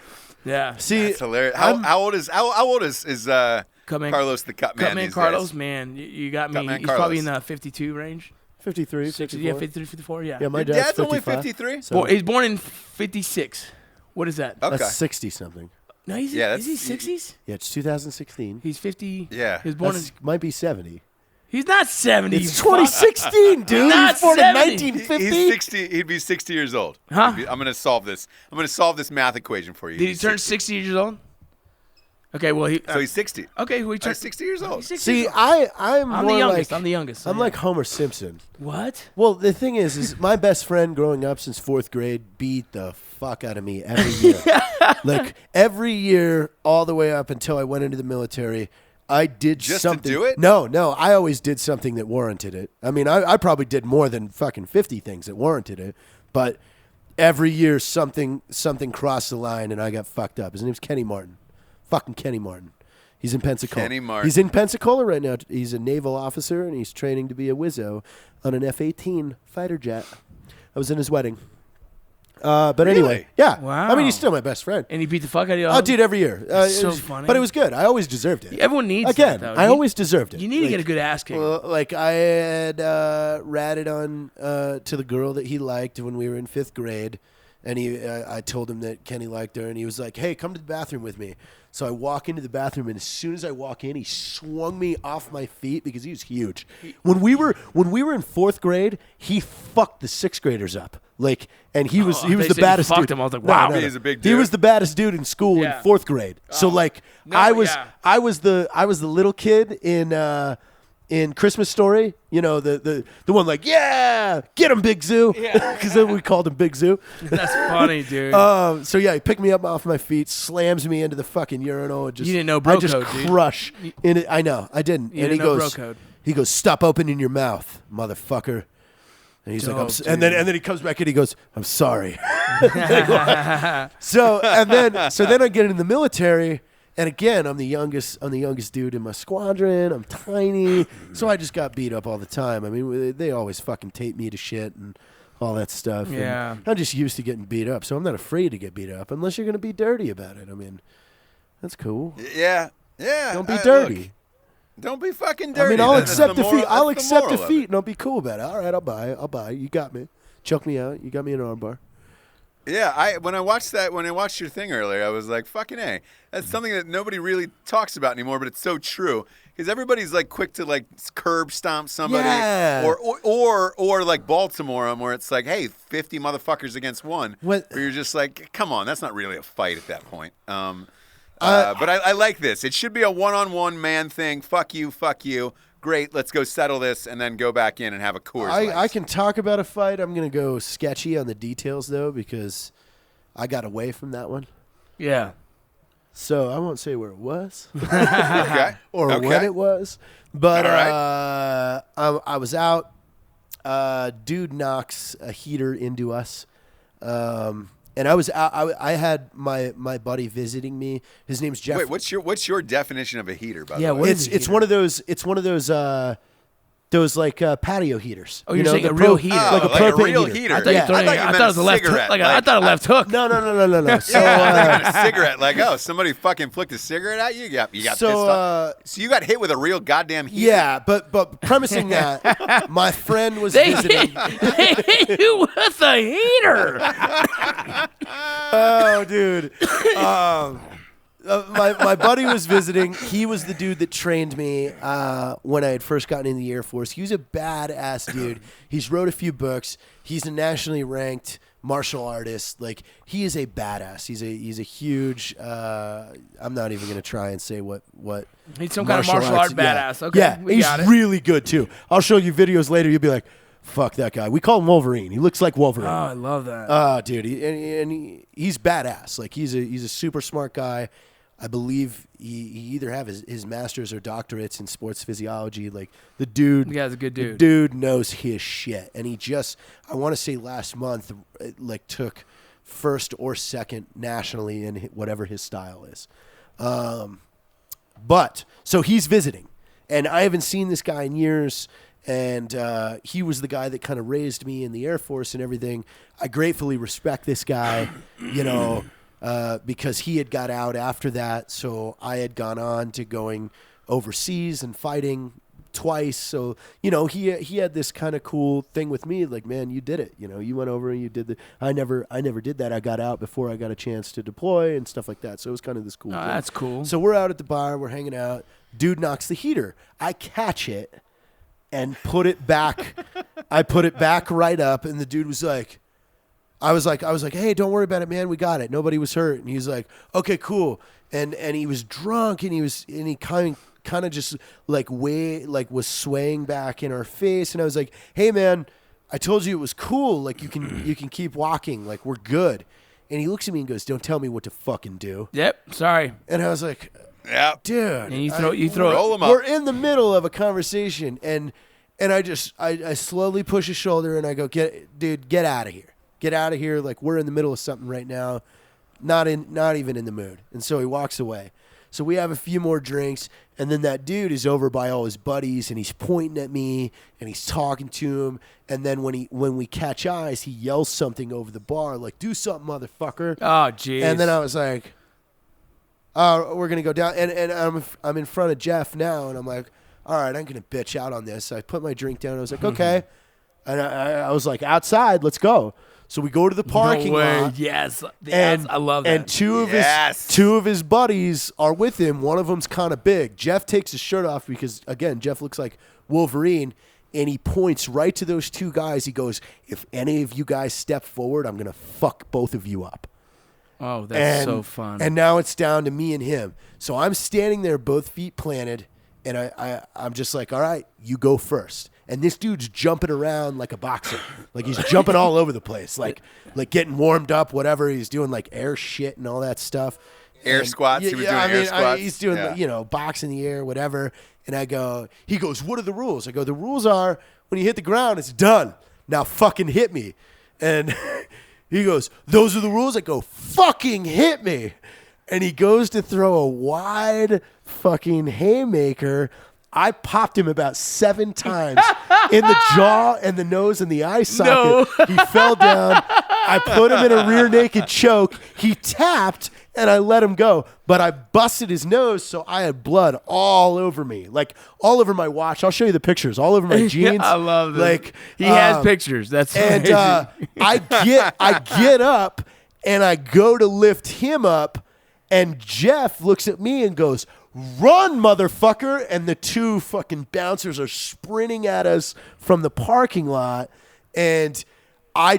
Yeah. See, that's hilarious. How old is Carlos the Cut Man? Cutman Carlos, man, you got me. He's probably in the 52 range. 53, 54. Yeah, 53, 54, yeah. Yeah, my Your dad's only 53? So. He's born in 56. What is that? Okay. That's 60-something. No, is he 60s? Yeah, it's 2016. He's 50. Yeah. He was born might be 70. He's not 70. It's 2016, dude. He's not born 70. in 1950. He's 60. He'd be 60 years old. Huh? I'm going to solve this. I'm going to solve this math equation for you. Did he turn 60 years old? Okay, well, so he's 60. Okay, well, he turned 60 years old. See, I'm the more youngest. like I'm the youngest. So I'm like Homer Simpson. What? Well, the thing is my best friend growing up since 4th grade beat the fuck out of me every year. Like every year, all the way up until I went into the military. I did just something. To do it? No, I always did something that warranted it. I mean, I probably did more than fucking 50 things that warranted it, but every year something crossed the line and I got fucked up. His name's Kenny Martin. Fucking Kenny Martin. He's in Pensacola. Kenny Martin. He's in Pensacola right now. He's a naval officer and he's training to be a Wizzo on an F-18 fighter jet. I was in his wedding. But really? Anyway, yeah. Wow. I mean, he's still my best friend. And he beat the fuck out of you? Oh, dude, every year. So funny. But it was good. I always deserved it. Everyone needs Again, that, though. I always deserved it. You need to get a good ass kick. Well, like I had ratted on to the girl that he liked when we were in 5th grade, and I told him that Kenny liked her, and he was like, "Hey, come to the bathroom with me." So I walk into the bathroom, and as soon as I walk in, he swung me off my feet because he was huge. When we were in 4th grade, he fucked the 6th graders up. Like, and he was the baddest dude. Him. I was like, wow, he's a big dude. He was the baddest dude in school in 4th grade. So like, I was the little kid in Christmas Story. You know, the one like, yeah, get him, Big Zoo. Because then we called him Big Zoo. That's funny, dude. So yeah, he picked me up off my feet, slams me into the fucking urinal. And just, you didn't know bro I just code, dude. crush in it. I know, I didn't. You and didn't know bro code. He goes, stop opening your mouth, motherfucker. And he's like, and then he comes back and he goes, I'm sorry. So then I get in the military, and again I'm the youngest dude in my squadron. I'm tiny, so I just got beat up all the time. I mean, they always fucking tape me to shit and all that stuff. Yeah, and I'm just used to getting beat up, so I'm not afraid to get beat up unless you're gonna be dirty about it. I mean, that's cool. Yeah. Don't be dirty. Look, don't be fucking dirty. I mean, I'll accept defeat. I'll the accept moral of defeat, it. and I'll be cool about it. All right, I'll buy. You got me. Choke me out. You got me in an armbar. Yeah, when I watched your thing earlier, I was like, fucking A. That's something that nobody really talks about anymore, but it's so true. Because everybody's like quick to like curb stomp somebody, or like Baltimore 'em, where it's like, hey, 50 motherfuckers against one. Where you're just like, come on, that's not really a fight at that point. But I like this. It should be a one-on-one man thing. Fuck you. Great, let's go settle this and then go back in and have a Coors Light. I can talk about a fight. I'm going to go sketchy on the details, though, because I got away from that one. Yeah. So I won't say where it was Okay. or Okay. when it was, but All right. I was out. Dude knocks a heater into us. And I was out, I had my buddy visiting me. His name's Jeff. Wait, what's your definition of a heater, by the way? what is a It's heater? one of those like patio heaters. Oh, you're saying a real heater. like a like a propane real heater. heater. I thought you Yeah. thought I thought it was a left hook. cigarette. I thought a left hook. No. So, Like a cigarette. Like, oh, somebody fucking flicked a cigarette at you? You got pissed off. So you got hit with a real goddamn heater? yeah, but premising that, my friend was They visiting. hit you with a heater. Oh, dude. My buddy was visiting. He was the dude that trained me when I had first gotten in the Air Force. He was a badass dude. He's wrote a few books. He's a nationally ranked martial artist. Like, he is a badass. He's a huge. I'm not even gonna try and say what. He's some kind of martial art yeah. badass. Okay, yeah, we he's got it. really good too. I'll show you videos later. You'll be like, "Fuck that guy." We call him Wolverine. He looks like Wolverine. Oh, I love that. Oh, dude, he's badass. Like, he's a super smart guy. I believe he either have his master's or doctorates in sports physiology. Like, the dude, The guy's a good dude. The dude knows his shit, and he just, I want to say last month, like, took first or second nationally in whatever his style is. But so he's visiting, and I haven't seen this guy in years. And he was the guy that kind of raised me in the Air Force and everything. I gratefully respect this guy, because he had got out after that. So I had gone on to going overseas and fighting twice. So, he had this kind of cool thing with me. Like, man, you did it. You went over and you did I never did that. I got out before I got a chance to deploy and stuff like that. So it was kind of this cool thing. That's cool. So we're out at the bar. We're hanging out. Dude knocks the heater. I catch it and put it back. I put it back right up, and the dude was like, I was like, hey, don't worry about it, man. We got it. Nobody was hurt. And he's like, okay, cool. And he was drunk, and he kind of just was swaying back in our face. And I was like, hey, man, I told you it was cool. Like, you can keep walking. Like, we're good. And he looks at me and goes, don't tell me what to fucking do. Yep. Sorry. And I was like, Yeah. dude. And you throw Roll him up. We're in the middle of a conversation, and I slowly push his shoulder, and I go, get out of here. Get out of here. Like, we're in the middle of something right now. Not even in the mood. And so he walks away. So we have a few more drinks, and then that dude is over by all his buddies, and he's pointing at me, and he's talking to him. And then when we catch eyes, he yells something over the bar, like, do something, motherfucker. Oh, jeez. And then I was like, oh, we're going to go down. And I'm in front of Jeff now, and I'm like, all right, I'm going to bitch out on this. I put my drink down. I was like, okay. And I was like, outside, let's go. So we go to the parking lot. Yes. And I love that. And two of his buddies are with him. One of them's kind of big. Jeff takes his shirt off because, again, Jeff looks like Wolverine. And he points right to those two guys. He goes, if any of you guys step forward, I'm going to fuck both of you up. Oh, that's so fun. And now it's down to me and him. So I'm standing there, both feet planted, and I'm just like, all right, you go first. And this dude's jumping around like a boxer. Like, he's jumping all over the place, like getting warmed up, whatever. He's doing, like, air shit and all that stuff. Air squats? He was doing air squats? He's doing, box in the air, whatever. And he goes, what are the rules? I go, the rules are when you hit the ground, it's done. Now fucking hit me. And he goes, those are the rules? I go, fucking hit me. And he goes to throw a wide fucking haymaker. I popped him about 7 times in the jaw and the nose and the eye socket. No. He fell down. I put him in a rear naked choke. He tapped, and I let him go. But I busted his nose, so I had blood all over me, like all over my watch. I'll show you the pictures, all over my jeans. I love this. Like, he has pictures. That's and amazing. I get up, and I go to lift him up, and Jeff looks at me and goes, run, motherfucker. And the two fucking bouncers are sprinting at us from the parking lot. And I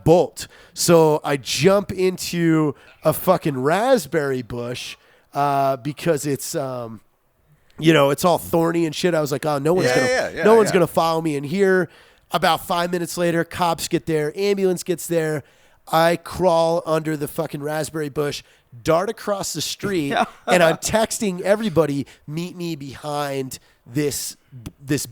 bolt. So I jump into a fucking raspberry bush because it's, it's all thorny and shit. I was like, oh, no one's going to follow me in here. About 5 minutes later, cops get there. Ambulance gets there. I crawl under the fucking raspberry bush, dart across the street, and I'm texting everybody, meet me behind this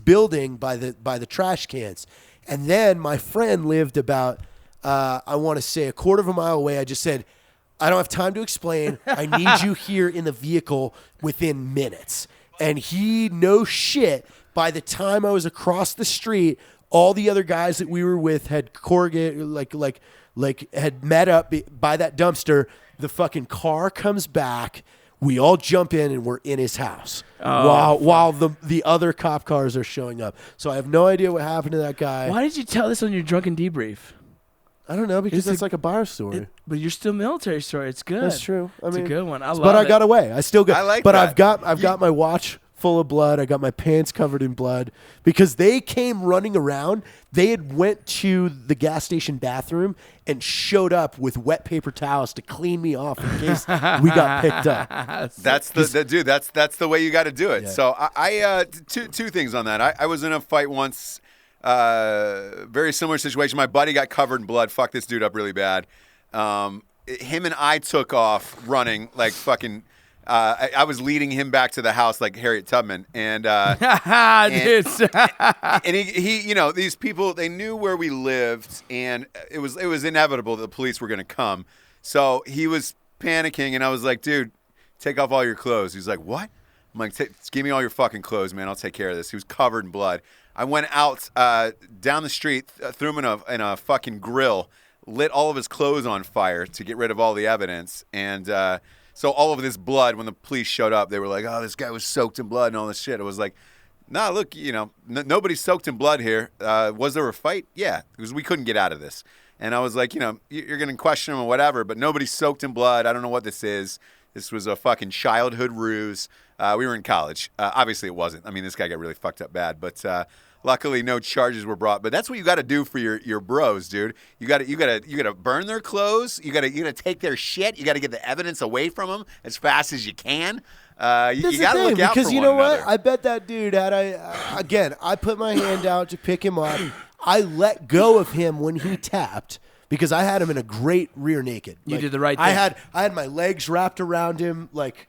building by the trash cans. And then my friend lived about, I want to say, a quarter of a mile away. I just said, I don't have time to explain. I need you here in the vehicle within minutes. And he, no shit, by the time I was across the street, all the other guys that we were with had had met up by that dumpster. The fucking car comes back. We all jump in and we're in his house while the other cop cars are showing up. So I have no idea what happened to that guy. Why did you tell this on your drunken debrief? I don't know, because it's like a bar story. But you're still military story. It's good. That's true. It's a good one. I love it. But I got away. I still got. I like but that. I've got my watch full of blood. I got my pants covered in blood because they came running around. They had went to the gas station bathroom and showed up with wet paper towels to clean me off in case we got picked up. That's dude. That's the way you got to do it. Yeah. So I two things on that. I was in a fight once, very similar situation. My buddy got covered in blood. Fucked this dude up really bad. Him and I took off running like fucking. I was leading him back to the house like Harriet Tubman, and he, you know, these people, they knew where we lived, and it was inevitable that the police were going to come. So he was panicking, and I was like, dude, take off all your clothes. He's like, what? I'm like, give me all your fucking clothes, man. I'll take care of this. He was covered in blood. I went out down the street, threw him in a fucking grill, lit all of his clothes on fire to get rid of all the evidence, and so all of this blood, when the police showed up, they were like, oh, this guy was soaked in blood and all this shit. I was like, nah, look, you know, nobody's soaked in blood here. Was there a fight? Yeah, because we couldn't get out of this. And I was like, you know, you're going to question him or whatever, but nobody's soaked in blood. I don't know what this is. This was a fucking childhood ruse. We were in college. Obviously, it wasn't. I mean, this guy got really fucked up bad, but luckily, no charges were brought. But that's what you got to do for your bros, dude. You got to burn their clothes. You got to take their shit. You got to get the evidence away from them as fast as you can. You got to look out because for you one know what? another. I bet that dude had I put my hand out to pick him up. I let go of him when he tapped because I had him in a great rear naked. You did the right thing. I had my legs wrapped around him like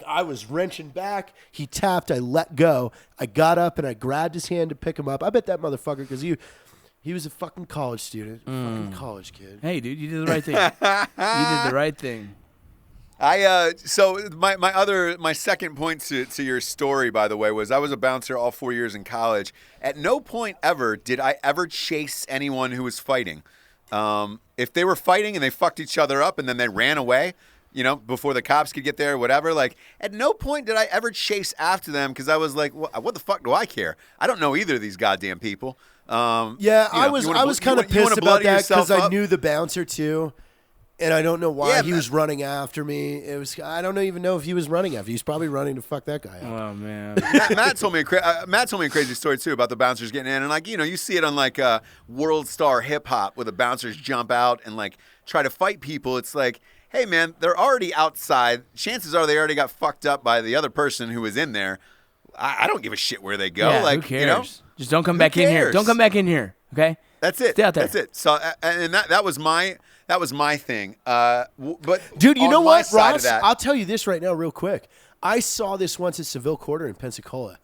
I was wrenching back. He tapped. I let go. I got up and I grabbed his hand to pick him up. I bet that motherfucker, because he was a fucking college student, fucking college kid. Hey, dude, you did the right thing. You did the right thing. So my second point to your story, by the way, was I was a bouncer all 4 years in college. At no point ever did I ever chase anyone who was fighting. If they were fighting and they fucked each other up and then they ran away, you know, before the cops could get there or whatever, like, at no point did I ever chase after them because I was like, what the fuck do I care? I don't know either of these goddamn people. I was kind of pissed about that because I knew the bouncer too, and I don't know why he was running after me. I don't even know if he was running after. He was probably running to fuck that guy up. Oh man. Matt told me a crazy story too about the bouncers getting in, and like, you know, you see it on like World Star Hip Hop where the bouncers jump out and like try to fight people. It's like, hey man, they're already outside. Chances are they already got fucked up by the other person who was in there. I don't give a shit where they go. Yeah, like, who cares? You know, just don't come back in here. Don't come back in here. Okay. That's it. Stay out there. That's it. So, and that was my thing. But Dude, you on know my what, side of Ross? that- I'll tell you this right now real quick. I saw this once at Seville Quarter in Pensacola.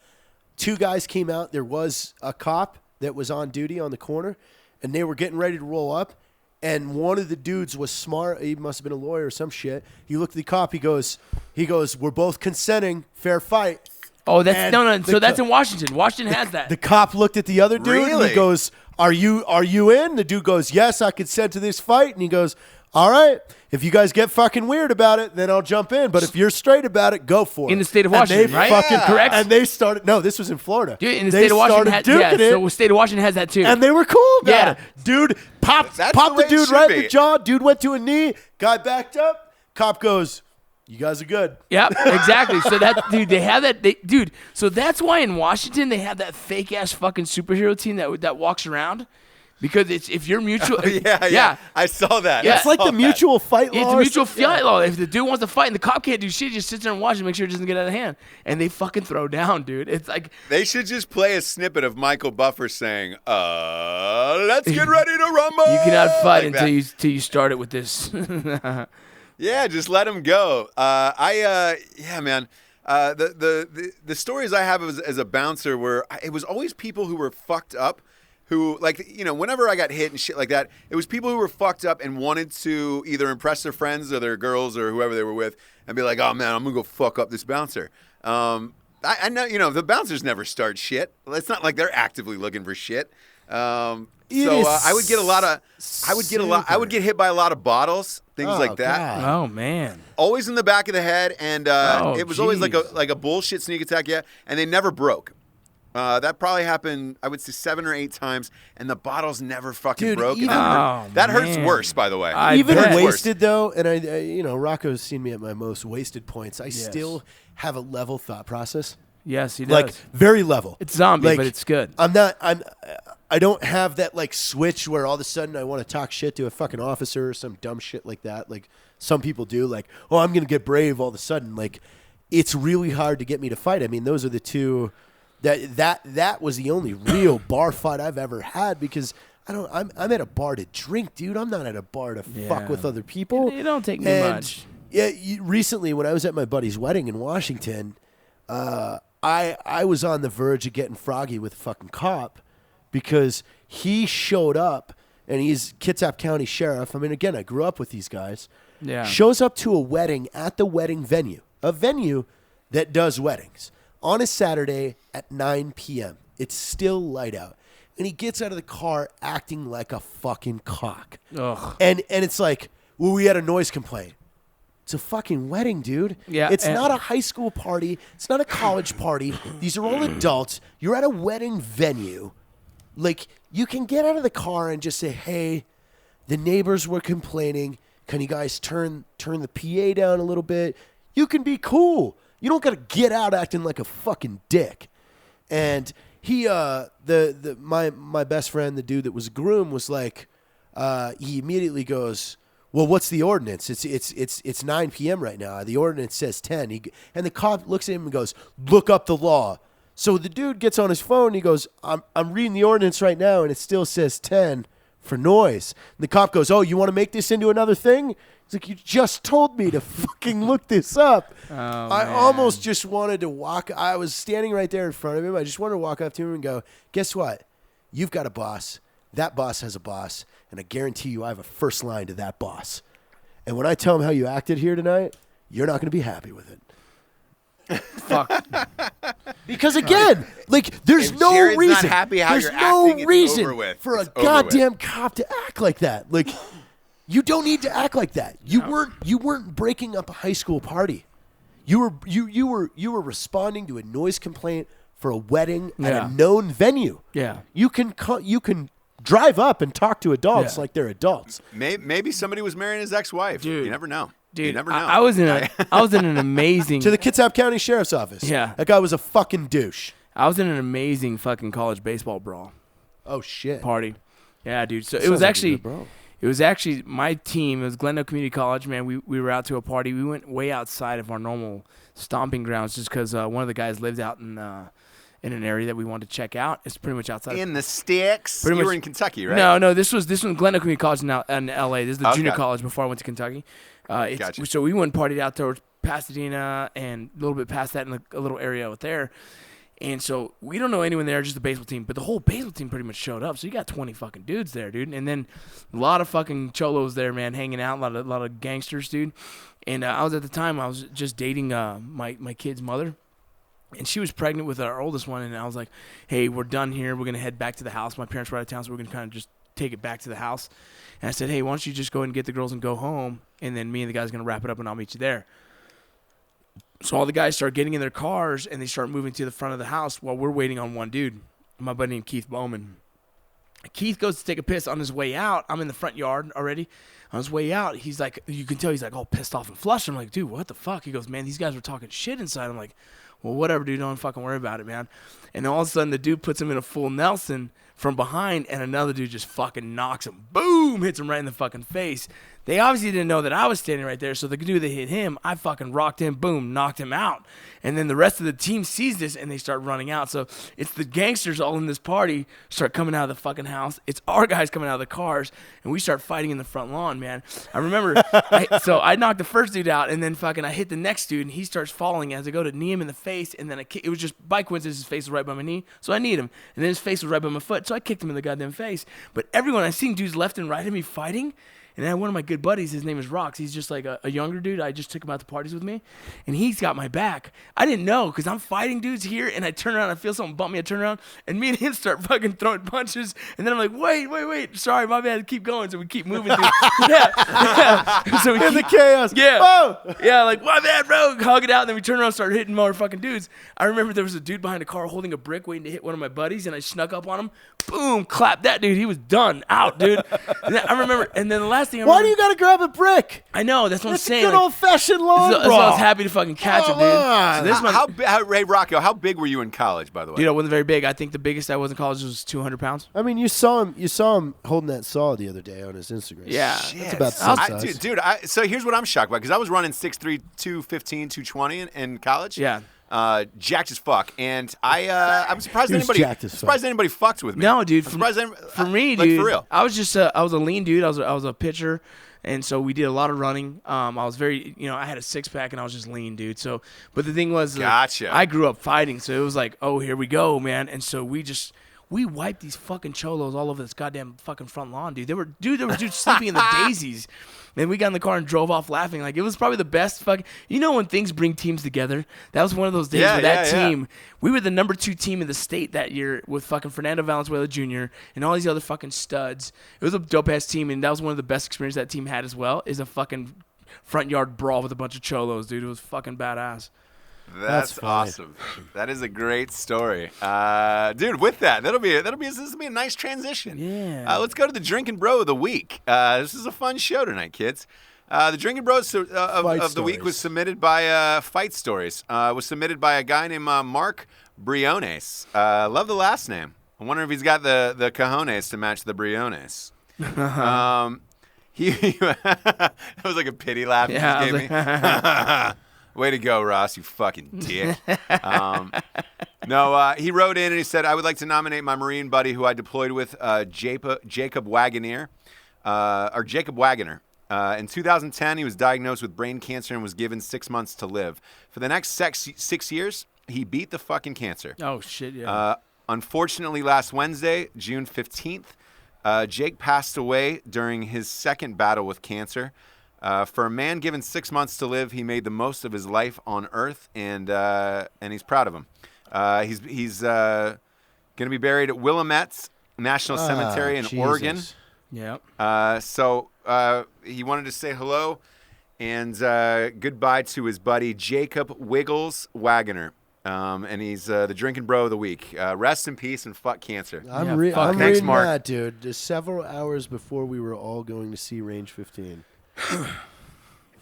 Two guys came out. There was a cop that was on duty on the corner, and they were getting ready to roll up. And one of the dudes was smart. He must have been a lawyer or some shit. He looked at the cop. He goes, we're both consenting. Fair fight. Oh, that's And no. the So that's in Washington. Washington has that. The cop looked at the other dude and Really? he goes, Are you in? The dude goes, yes, I consent to this fight. And he goes, all right, if you guys get fucking weird about it, then I'll jump in. But if you're straight about it, go for it. In the state of And they Washington, right? fucking- Yeah. Correct. And they started, no, this was in Florida. Dude, in the They state of Washington, started duking it, so the state of Washington has that too. and they were cool about Yeah. it. Dude popped That's the the way it dude should right in be. the jaw. Dude went to a knee. Guy backed up. Cop goes, you guys are good. Yep, exactly. So that, dude, they have that. Dude, so that's why in Washington they have that fake ass fucking superhero team that walks around. Because it's if you're mutual. Yeah. I saw that. Yeah. It's like the mutual fight law. It's a or mutual something. fight law. If the dude wants to fight and the cop can't do shit, he just sits there and watches, make sure it doesn't get out of hand, and they fucking throw down, dude. It's like They should just play a snippet of Michael Buffer saying, let's get ready to rumble. you cannot fight Like until that. you start it with this. Yeah, just let him go. Yeah, man. The stories I have as a bouncer were, it was always people who were fucked up, who, like, you know, whenever I got hit and shit like that, it was people who were fucked up and wanted to either impress their friends or their girls or whoever they were with and be like, oh man, I'm gonna go fuck up this bouncer. I know, you know, the bouncers never start shit. It's not like they're actively looking for shit. I would get a lot of, I would get hit by a lot of things like that. God. Oh man. Always in the back of the head, and it was always like jeez. a bullshit sneak attack, and they never broke. That probably happened, I would say 7 or 8 times, and the bottles never fucking Dude, broke. even- That hurts man. worse, by the way. I Even bet. wasted though, and I you know, Rocco's seen me at my most wasted points. I still have a level thought process, Yes, he does. like very level. It's zombie, Like, but it's good. I don't have that like switch where all of a sudden I want to talk shit to a fucking officer or some dumb shit like that. Like some people do. Like, oh, I'm gonna get brave all of a sudden. Like, it's really hard to get me to fight. I mean, those are the two. That was the only real bar fight I've ever had because I'm at a bar to drink, dude. I'm not at a bar to fuck with other people. It don't take me And, much. Yeah, recently when I was at my buddy's wedding in Washington, I was on the verge of getting froggy with a fucking cop because he showed up and he's Kitsap County Sheriff. I mean, again, I grew up with these guys. Yeah. Shows up to a wedding at the wedding venue, a venue that does weddings, on a Saturday at 9 p.m. It's still light out. And he gets out of the car acting like a fucking cock. Ugh. And it's like, well, we had a noise complaint. It's a fucking wedding, dude. Yeah, It's and- not a high school party. It's not a college party. These are all adults. You're at a wedding venue. Like, you can get out of the car and just say, hey, the neighbors were complaining. Can you guys turn the PA down a little bit? You can be cool. You don't got to get out acting like a fucking dick. And he, my best friend, the dude that was a groom, was like, he immediately goes, well, what's the ordinance? It's 9 p.m. right now. The ordinance says 10. And the cop looks at him and goes, look up the law. So the dude gets on his phone and he goes, I'm reading the ordinance right now and it still says 10 for noise. And the cop goes, oh, you want to make this into another thing? He's like, you just told me to fucking look this up. I almost just wanted to walk. I was standing right there in front of him. I just wanted to walk up to him and go, guess what? You've got a boss. That boss has a boss. And I guarantee you I have a first line to that boss. And when I tell him how you acted here tonight, you're not going to be happy with it. Fuck. Because again, like there's If no Jared's not reason. happy how there's you're no acting, it's reason over with. for It's a over goddamn cop to act like that. Like you don't need to act like that. You weren't breaking up a high school party. You were responding to a noise complaint for a wedding at Yeah. a known venue. Yeah. You can drive up and talk to adults Yeah. like they're adults. Maybe somebody was marrying his ex-wife. Dude. You never know. Dude, you never know. I was in an amazing To the Kitsap County Sheriff's Office. Yeah. That guy was a fucking douche. I was in an amazing fucking college baseball brawl Oh shit. party. Yeah, dude. So it Sounds was like a actually good brawl. it was actually my team. It was Glendale Community College. Man, we were out to a party. We went way outside of our normal stomping grounds just because one of the guys lived out in an area that we wanted to check out. It's pretty much outside. in the sticks. Pretty You much- were in Kentucky, right? No, this was Glendale Community College in L.A. This is the junior Okay. college before I went to Kentucky. Gotcha. So we went and partied out towards Pasadena and a little bit past that in a little area out there. And so we don't know anyone there, just the baseball team. But the whole baseball team pretty much showed up. So you got 20 fucking dudes there, dude. And then a lot of fucking cholos there, man, hanging out. A lot of gangsters, dude. And I was at the time, I was just dating my kid's mother. And she was pregnant with our oldest one. And I was like, hey, we're done here. We're going to head back to the house. My parents were out of town, so we're going to kind of just take it back to the house. And I said, hey, why don't you just go ahead and get the girls and go home, and then me and the guys are going to wrap it up, and I'll meet you there. So all the guys start getting in their cars, and they start moving to the front of the house while we're waiting on one dude, my buddy named Keith Bowman. Keith goes to take a piss on his way out. I'm in the front yard already. On his way out, he's like, you can tell he's like all pissed off and flushed. I'm like, dude, what the fuck? He goes, man, these guys were talking shit inside. I'm like, well, whatever, dude. Don't fucking worry about it, man. And then all of a sudden, the dude puts him in a full Nelson from behind, and another dude just fucking knocks him. Boom! Hits him right in the fucking face. They obviously didn't know that I was standing right there, so the dude that hit him, I fucking rocked him, boom, knocked him out. And then the rest of the team sees this, and they start running out. So it's the gangsters all in this party start coming out of the fucking house. It's our guys coming out of the cars, and we start fighting in the front lawn, man. I remember, so I knocked the first dude out, and then fucking I hit the next dude, and he starts falling as I go to knee him in the face, and then it was just by coincidence his face was right by my knee, so I kneed him. And then his face was right by my foot, so I kicked him in the goddamn face. But everyone, I seen dudes left and right of me fighting. And then one of my good buddies, his name is Rocks. He's just like a younger dude. I just took him out to parties with me. And he's got my back. I didn't know because I'm fighting dudes here. And I turn around. I feel something bump me. I turn around. And me and him start fucking throwing punches. And then I'm like, wait. Sorry, my bad. Keep going. So we keep moving. Yeah. So we In the chaos. Yeah. Oh! Yeah, like, my bad, bro. Hug it out. And then we turn around and start hitting more fucking dudes. I remember there was a dude behind a car holding a brick waiting to hit one of my buddies. And I snuck up on him. Boom. Clap that dude. He was done. Out, dude. And then I remember. And then the last thing I remember. Why do you got to grab a brick? I know, that's what I'm It's a saying. good old-fashioned lawn That's why I was happy to fucking catch him, dude. So this one, Hey, Rocco, how big were you in college, by the way? dude, I wasn't very big. I think the biggest I was in college was 200 pounds. I mean, you saw him holding that saw the other day on his Instagram. Yeah. That's about the same size. Dude, so here's what I'm shocked by, because I was running 6'3", 215, 220 in college. Yeah. Jacked as fuck, and I'm surprised He was anybody jacked as fuck. anybody fucked with me. No, dude. I'm surprised For me, like, dude, for real. I was just I was a lean dude. I was a pitcher, and so we did a lot of running. I was very, I had a six pack, and I was just lean, dude. So, but the thing was, Gotcha. I grew up fighting, so it was like, oh, here we go, man. And so we wiped these fucking cholos all over this goddamn fucking front lawn, dude. There were dudes sleeping in the daisies. And we got in the car and drove off laughing. Like, it was probably the best fucking... when things bring teams together? That was one of those days where that team... We were the number 2 team in the state that year with fucking Fernando Valenzuela Jr. and all these other fucking studs. It was a dope-ass team, and that was one of the best experiences that team had as well, is a fucking front yard brawl with a bunch of cholos, dude. It was fucking badass. That's awesome. That is a great story, dude. With that, this will be a nice transition. Yeah. Let's go to the Drinkin' Bro of the week. This is a fun show tonight, kids. The Drinkin' Bros of the week was submitted by Fight Stories. Was submitted by a guy named Mark Briones. Love the last name. I wonder if he's got the cojones to match the Briones. That was like a pity laugh you just gave me. Way to go, Ross, you fucking dick. He wrote in and he said, I would like to nominate my Marine buddy who I deployed with, Jacob Wagoner. In 2010, he was diagnosed with brain cancer and was given 6 months to live. For the next 6 years, he beat the fucking cancer. Oh, shit, yeah. Unfortunately, last Wednesday, June 15th, Jake passed away during his second battle with cancer. For a man given 6 months to live, he made the most of his life on Earth, and he's proud of him. He's going to be buried at Willamette National Cemetery in Oregon. Yeah. So he wanted to say hello and goodbye to his buddy Jacob Wiggles Wagoner. And he's the Drinkin' Bro of the week. Rest in peace and fuck cancer. I'm reading Mark. that, dude. Just several hours before we were all going to see Range 15.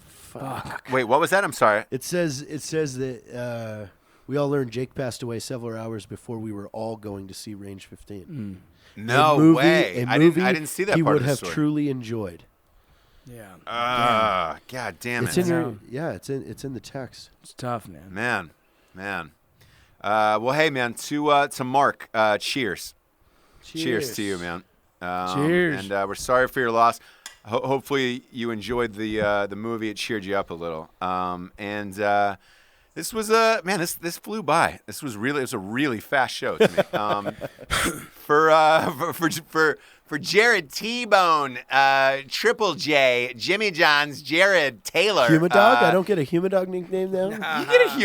Fuck. Wait, what was that? I'm sorry. It says that we all learned Jake passed away several hours before we were all going to see Range 15. No way. I didn't see that he part would of the have story. Truly enjoyed. Yeah. God damn it. It's in your, it's in the text. It's tough, man. Man. Well, hey, man, to Mark, cheers. Cheers to you, man. Cheers. And we're sorry for your loss. Hopefully you enjoyed the movie. It cheered you up a little. This was this flew by. It was a really fast show to me. For Jared T-Bone, Triple J, Jimmy John's, Jared Taylor. Humidog? I don't get a Humidog nickname now? You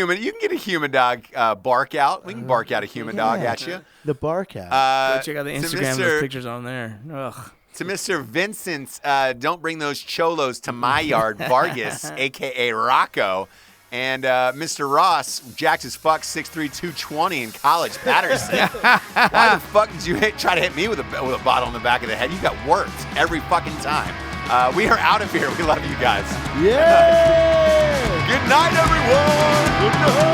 can get a Humidog bark out. We can bark out a Humidog at you. The bark out. Go check out the Instagram. Those pictures on there. Ugh. To Mr. Vincent, don't bring those cholos to my yard, Vargas, a.k.a. Rocco. And Mr. Ross, jacked as fuck, 6'3", 220 in college, Patterson. Why the fuck did you try to hit me with a bottle in the back of the head? You got worked every fucking time. We are out of here. We love you guys. Yeah. Good night, everyone. Good night.